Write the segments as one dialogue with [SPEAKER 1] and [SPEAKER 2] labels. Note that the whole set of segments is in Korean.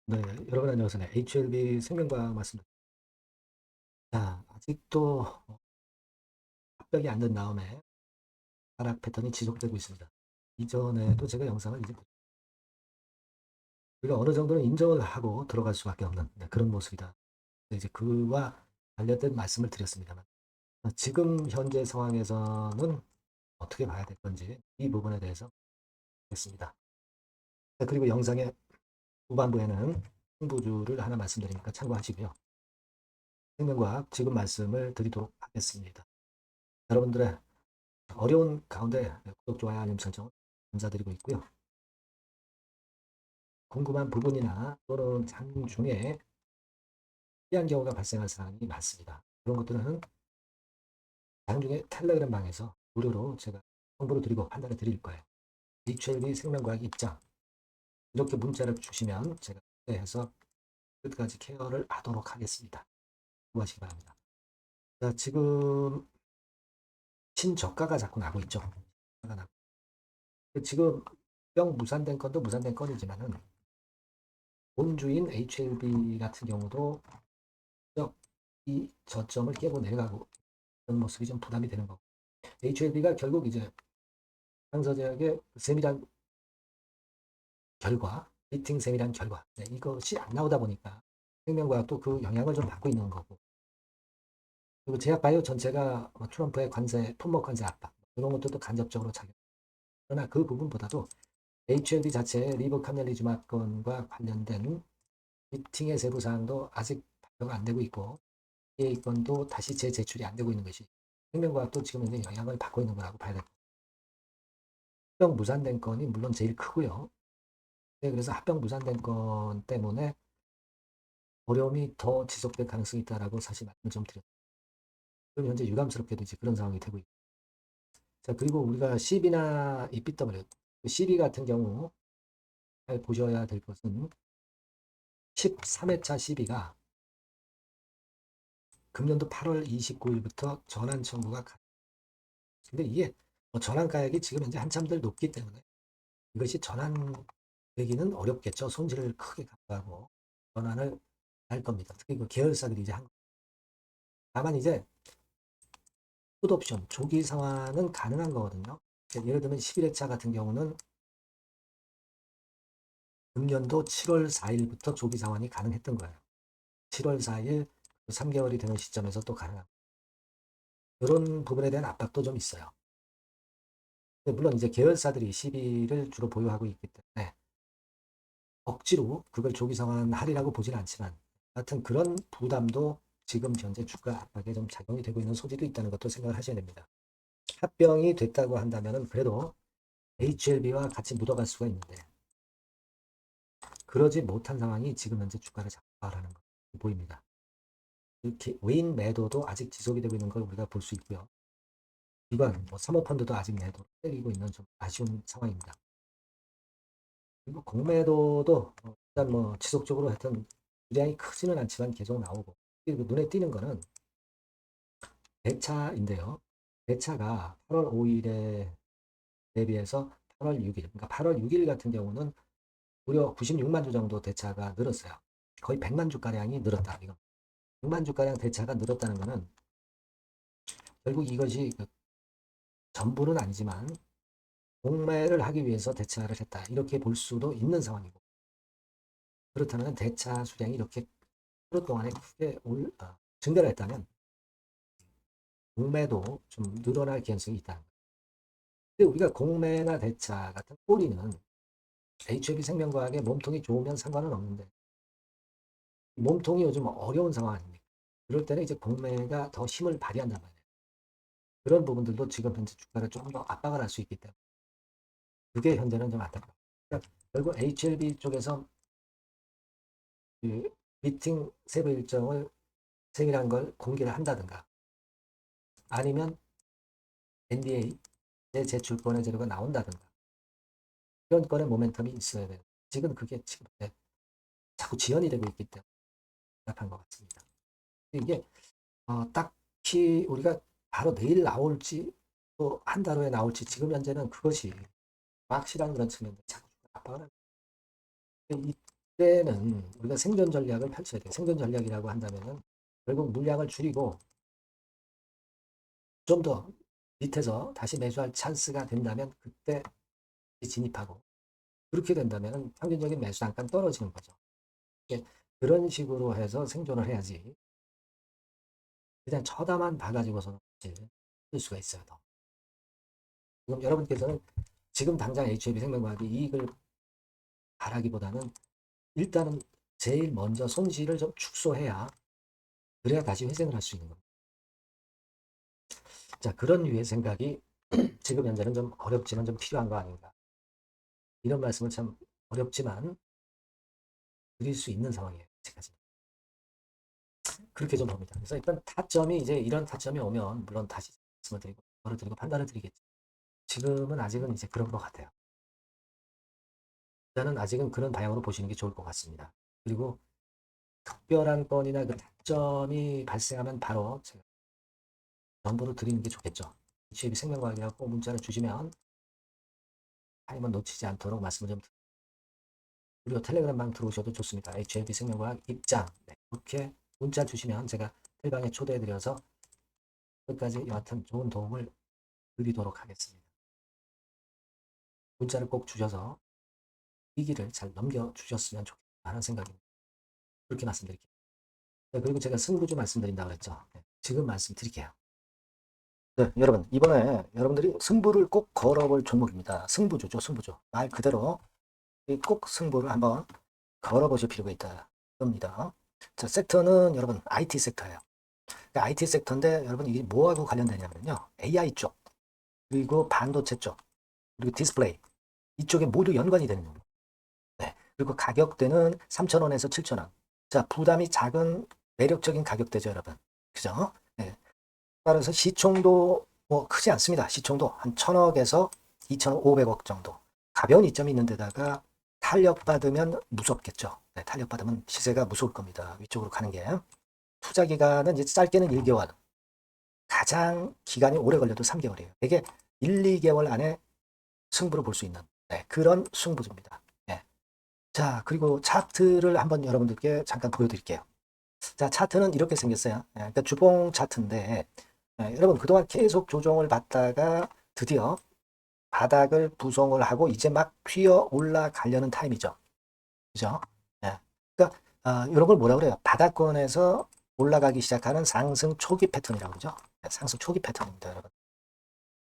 [SPEAKER 1] 네, 여러분 안녕하세요. HLB 생명과학 맞습니다. 자, 아직도 합격이 안 된 다음에 하락 패턴이 지속되고 있습니다. 이전에도 제가 영상을 이제 우리가 어느 정도는 인정을 하고 들어갈 수밖에 없는 그런 모습이다. 이제 그와 관련된 말씀을 드렸습니다만 지금 현재 상황에서는 어떻게 봐야 될 건지 이 부분에 대해서 했습니다. 그리고 영상의 후반부에는 승부주를 하나 말씀드리니까 참고하시고요. 생명과학 지금 말씀을 드리도록 하겠습니다. 여러분들의 어려운 가운데 구독, 좋아요, 알림 설정 감사드리고 있고요. 궁금한 부분이나 또는 장중에 피한 경우가 발생할 사항이 많습니다. 그런 것들은 장중에 텔레그램 방에서 무료로 제가 정보를 드리고 판단을 드릴 거예요. HLB 생명과학 입장 이렇게 문자를 주시면 제가 해서 끝까지 케어를 하도록 하겠습니다. 수고하시기 바랍니다. 자, 지금 신저가가 자꾸 나고 있죠. 지금 병 무산된 건도 무산된 건이지만은 본주인 HLB 같은 경우도 이 저점을 깨고 내려가고 이런 모습이 좀 부담이 되는 거고 HLB가 결국 이제 상서제약의 세밀한 결과, 미팅 세밀한 결과 이것이 안 나오다 보니까 생명과학도 그 영향을 좀 받고 있는 거고 그리고 제약바이오 전체가 트럼프의 관세, 품목 관세 압박 이런 것들도 간접적으로 작용. 그러나 그 부분보다도 HLB 자체의 리보캄넬리주마 건과 관련된 미팅의 세부 사항도 아직 발표가 안 되고 있고 이 건도 다시 재제출이 안 되고 있는 것이 생명과학도 지금 이제 영향을 받고 있는 거라고 봐야 됩니다. 합병 무산된 건이 물론 제일 크고요. 네, 그래서 합병 무산된 건 때문에 어려움이 더 지속될 가능성이 있다라고 사실 말씀을 좀 드렸습니다. 그럼 현재 유감스럽게도 이제 그런 상황이 되고 있고. 자, 그리고 우리가 CB나 EPW, CB 같은 경우 잘 보셔야 될 것은 13회차 CB가 금년도 8월 29일부터 전환 청구가 근데 이게 전환가액이 지금 현재 한참들 높기 때문에 이것이 전환되기는 어렵겠죠. 손실을 크게 감수하고 전환을 할 겁니다. 특히 그 계열사들이 이제 다만 이제 풋옵션 조기 상환은 가능한 거거든요. 예를 들면 11회차 같은 경우는 금년도 7월 4일부터 조기 상환이 가능했던 거예요. 7월 4일 3개월이 되는 시점에서 또 가능합니다. 이런 부분에 대한 압박도 좀 있어요. 물론 이제 계열사들이 시비를 주로 보유하고 있기 때문에 억지로 그걸 조기 상환하리라고 보지는 않지만 하여튼 그런 부담도 지금 현재 주가 압박에 좀 작용이 되고 있는 소지도 있다는 것도 생각을 하셔야 됩니다. 합병이 됐다고 한다면 그래도 HLB와 같이 묻어갈 수가 있는데 그러지 못한 상황이 지금 현재 주가를 잡아라는 것 보입니다. 이렇게 외인 매도도 아직 지속이 되고 있는 걸 우리가 볼 수 있고요. 이건 사모펀드도 아직 매도를 때리고 있는 좀 아쉬운 상황입니다. 그리고 공매도도 일단 지속적으로 하여튼 분량이 크지는 않지만 계속 나오고 그리고 눈에 띄는 거는 대차인데요. 대차가 8월 5일에 대비해서 8월 6일, 그러니까 8월 6일 같은 경우는 무려 96만 주 정도 대차가 늘었어요. 거의 100만 주가량이 늘었다. 이거 100만 주가량 대차가 늘었다는 것은 결국 이것이 전부는 아니지만 공매를 하기 위해서 대차를 했다. 이렇게 볼 수도 있는 상황이고 그렇다면 대차 수량이 이렇게 하루 동안에 크게 증가를 했다면 공매도 좀 늘어날 가능성이 있다. 근데 우리가 공매나 대차 같은 꼬리는 HLB 생명과학의 몸통이 좋으면 상관은 없는데 몸통이 요즘 어려운 상황 아닙니까? 그럴 때는 이제 공매가 더 힘을 발휘한단 말이에요. 그런 부분들도 지금 현재 주가를 조금 더 압박을 할 수 있기 때문에 그게 현재는 좀 안타까워요. 그러니까 결국 HLB 쪽에서 그 미팅 세부 일정을 세밀한 걸 공개를 한다든가 아니면 NDA 제출권의 재료가 나온다든가 이런 건의 모멘텀이 있어야 돼요. 지금 그게 지금 자꾸 지연이 되고 있기 때문에 답답한 것 같습니다. 이게 딱히 우리가 바로 내일 나올지 또 한 달 후에 나올지 지금 현재는 그것이 확실한 그런 측면인데 자꾸 압박을 합니다. 그때는 우리가 생존 전략을 펼쳐야 돼요. 생존 전략이라고 한다면은 결국 물량을 줄이고 좀 더 밑에서 다시 매수할 찬스가 된다면 그때 진입하고, 그렇게 된다면 평균적인 매수 단가는 떨어지는 거죠. 그런 식으로 해서 생존을 해야지 그냥 쳐다만 봐가지고서는 할 수가 있어요. 더. 지금 여러분께서는 지금 당장 HAB생명과학이 이익을 바라기보다는 일단은 제일 먼저 손실을 좀 축소해야, 그래야 다시 회생을 할 수 있는 겁니다. 자, 그런 류의 생각이 지금 현재는 좀 어렵지만 좀 필요한 거 아닌가. 이런 말씀을 참 어렵지만 드릴 수 있는 상황이에요. 아직까지. 그렇게 좀 봅니다. 그래서 일단 타점이, 이제 이런 타점이 오면 물론 다시 말씀을 드리고 벌어드리고 판단을 드리겠죠. 지금은 아직은 이제 그런 것 같아요. 일단은 아직은 그런 방향으로 보시는 게 좋을 것 같습니다. 그리고 특별한 건이나 그 타점이 발생하면 바로 제가 정보를 드리는 게 좋겠죠. HAB 생명과학이라고 문자를 주시면 타임을 놓치지 않도록 말씀을 좀 드립니다. 그리고 텔레그램방 들어오셔도 좋습니다. HAB 생명과학 입장. 네, 이렇게 문자 주시면 제가 텔방에 초대해드려서 끝까지 여하튼 좋은 도움을 드리도록 하겠습니다. 문자를 꼭 주셔서 위기를 잘 넘겨주셨으면 좋겠다는 생각입니다. 그렇게 말씀드릴게요. 네, 그리고 제가 승부주 말씀드린다고 그랬죠. 네, 지금 말씀드릴게요. 네, 여러분, 이번에 여러분들이 승부를 꼭 걸어볼 종목입니다. 승부주죠, 승부주. 말 그대로 꼭 승부를 한번 걸어보실 필요가 있다. 겁니다. 자, 섹터는 여러분 IT 섹터예요. 그러니까 IT 섹터인데 여러분 이게 뭐하고 관련되냐면요. AI 쪽, 그리고 반도체 쪽, 그리고 디스플레이 이쪽에 모두 연관이 되는 거예요. 네. 그리고 가격대는 3,000원에서 7,000원. 자, 부담이 작은 매력적인 가격대죠, 여러분. 그죠? 네. 따라서 시총도 뭐 크지 않습니다. 시총도 한 1,000억에서 2,500억 정도. 가벼운 이점이 있는 데다가 탄력받으면 무섭겠죠. 네, 탄력받으면 시세가 무서울 겁니다. 위쪽으로 가는 게. 투자 기간은 이제 짧게는 1개월. 가장 기간이 오래 걸려도 3개월이에요. 되게 1, 2개월 안에 승부를 볼 수 있는 그런 승부입니다. 네. 자, 그리고 차트를 한번 여러분들께 잠깐 보여드릴게요. 자, 차트는 이렇게 생겼어요. 그러니까 주봉 차트인데 여러분 그동안 계속 조정을 받다가 드디어 바닥을 부송을 하고 이제 막 튀어 올라가려는 타임이죠. 그죠? 예. 그러니까 이런 걸 뭐라 그래요? 바닥권에서 올라가기 시작하는 상승 초기 패턴이라고 그러죠. 네, 상승 초기 패턴입니다, 여러분.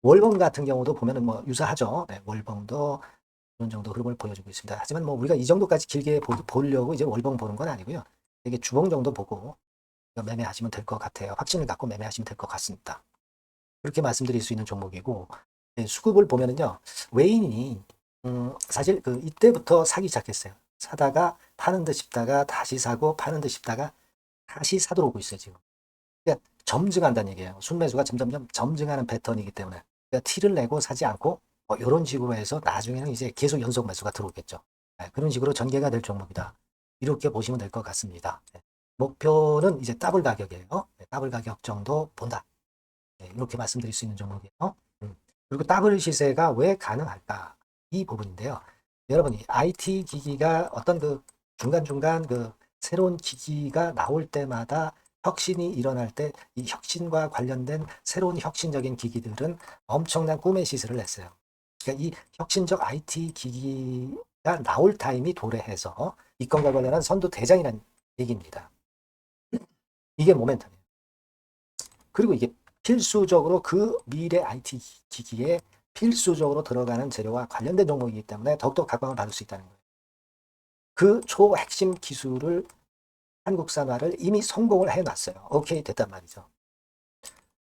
[SPEAKER 1] 월봉 같은 경우도 보면은 뭐 유사하죠. 네, 월봉도 이런 정도 흐름을 보여주고 있습니다. 하지만 뭐 우리가 이 정도까지 길게 보려고 이제 월봉 보는 건 아니고요. 이게 주봉 정도 보고 매매하시면 될 것 같아요. 확신을 갖고 매매하시면 될 것 같습니다. 그렇게 말씀드릴 수 있는 종목이고, 네, 수급을 보면은요, 외인이 사실 그 이때부터 사기 시작했어요. 사다가 파는 듯 싶다가 다시 사고 파는 듯 싶다가 다시 사들어 오고 있어요, 지금. 그러니까 점증한다는 얘기예요. 순매수가 점점점 점증하는 패턴이기 때문에. 그러니까 티를 내고 사지 않고 뭐 이런 식으로 해서 나중에는 이제 계속 연속 매수가 들어오겠죠. 네, 그런 식으로 전개가 될 종목이다. 이렇게 보시면 될 것 같습니다. 네, 목표는 이제 더블 가격이에요. 네, 더블 가격 정도 본다. 네, 이렇게 말씀드릴 수 있는 종목이에요. 그리고 더블 시세가 왜 가능할까? 이 부분인데요. 여러분이 IT 기기가 어떤 그 중간중간 그 새로운 기기가 나올 때마다 혁신이 일어날 때 이 혁신과 관련된 새로운 혁신적인 기기들은 엄청난 꿈의 시세를 냈어요. 그러니까 이 혁신적 IT 기기가 나올 타임이 도래해서 이 건과 관련한 선두 대장이라는 얘기입니다. 이게 모멘텀이에요. 그리고 이게 필수적으로 그 미래 IT 기기에 필수적으로 들어가는 재료와 관련된 종목이기 때문에 더욱더 각광을 받을 수 있다는 거예요. 그 초핵심 기술을 한국산화를 이미 성공을 해놨어요. 오케이 됐단 말이죠.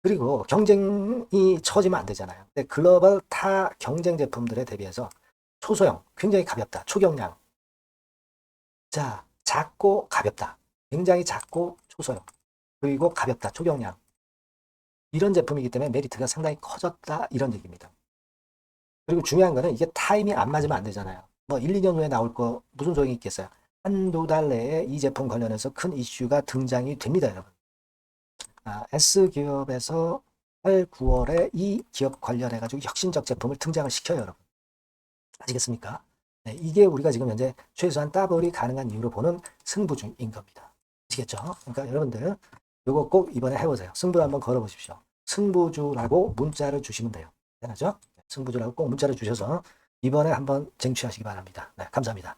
[SPEAKER 1] 그리고 경쟁이 처지면 안 되잖아요. 근데 글로벌 타 경쟁 제품들에 대비해서 초소형, 굉장히 가볍다. 초경량. 자, 작고 가볍다. 굉장히 작고 초소형. 그리고 가볍다. 초경량. 이런 제품이기 때문에 메리트가 상당히 커졌다. 이런 얘기입니다. 그리고 중요한 거는 이게 타임이 안 맞으면 안 되잖아요. 뭐 1, 2년 후에 나올 거 무슨 소용이 있겠어요. 한두 달 내에 이 제품 관련해서 큰 이슈가 등장이 됩니다, 여러분. S기업에서 8, 9월에 이 기업 관련해가지고 혁신적 제품을 등장을 시켜요, 여러분. 아시겠습니까? 네, 이게 우리가 지금 현재 최소한 더블이 가능한 이유로 보는 승부주인 겁니다. 아시겠죠? 그러니까 여러분들 요거 꼭 이번에 해보세요. 승부를 한번 걸어보십시오. 승부주라고 문자를 주시면 돼요. 되나죠? 승부주라고 꼭 문자를 주셔서 이번에 한번 쟁취하시기 바랍니다. 네, 감사합니다.